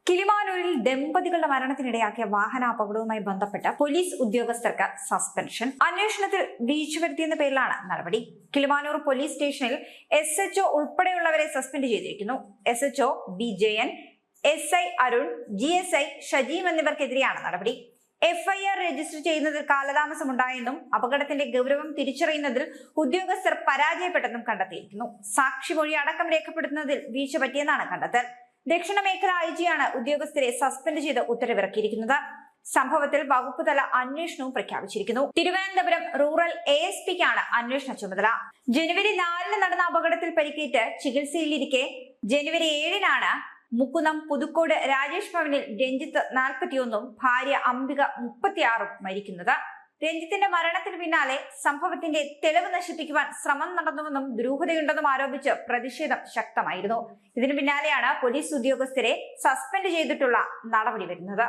കിളിമാനൂരിൽ ദമ്പതികളുടെ മരണത്തിനിടയാക്കിയ വാഹനാപകടവുമായി ബന്ധപ്പെട്ട പോലീസ് ഉദ്യോഗസ്ഥർക്ക് സസ്പെൻഷൻ. അന്വേഷണത്തിൽ വീഴ്ച വരുത്തിയെന്ന പേരിലാണ് നടപടി. കിളിമാനൂർ പോലീസ് സ്റ്റേഷനിൽ SHO ഉൾപ്പെടെയുള്ളവരെ സസ്പെൻഡ് ചെയ്തിരിക്കുന്നു. SHO B Jayan, SI Arun, GSI Shajeem എന്നിവർക്കെതിരെയാണ് നടപടി. FIR രജിസ്റ്റർ ചെയ്യുന്നതിൽ കാലതാമസമുണ്ടായെന്നും അപകടത്തിന്റെ ഗൗരവം തിരിച്ചറിയുന്നതിൽ ഉദ്യോഗസ്ഥർ പരാജയപ്പെട്ടെന്നും കണ്ടെത്തിയിരിക്കുന്നു. സാക്ഷിമൊഴി അടക്കം രേഖപ്പെടുത്തുന്നതിൽ വീഴ്ച പറ്റിയെന്നാണ് കണ്ടെത്തൽ. ദക്ഷിണ മേഖല IG-യാണ് ഉദ്യോഗസ്ഥരെ സസ്പെൻഡ് ചെയ്ത് ഉത്തരവിറക്കിയിരിക്കുന്നത്. സംഭവത്തിൽ വകുപ്പ് തല അന്വേഷണവും പ്രഖ്യാപിച്ചിരിക്കുന്നു. തിരുവനന്തപുരം റൂറൽ ASP-ക്കാണ് അന്വേഷണ ചുമതല. ജനുവരി 4-ന് നടന്ന അപകടത്തിൽ പരിക്കേറ്റ് ചികിത്സയിലിരിക്കെ ജനുവരി 7-നാണ് മുക്കുന്നം പുതുക്കോട് രാജേഷ് ഭവനിൽ രഞ്ജിത്ത് 41-ഉം ഭാര്യ അംബിക 36-ഉം മരിക്കുന്നത്. രഞ്ജിത്തിന്റെ മരണത്തിന് പിന്നാലെ സംഭവത്തിന്റെ തെളിവ് നശിപ്പിക്കുവാൻ ശ്രമം നടന്നുവെന്നും ദുരൂഹതയുണ്ടെന്നും ആരോപിച്ച് പ്രതിഷേധം ശക്തമായിരുന്നു. ഇതിനു പിന്നാലെയാണ് പോലീസ് ഉദ്യോഗസ്ഥരെ സസ്പെൻഡ് ചെയ്തിട്ടുള്ള നടപടി വരുന്നത്.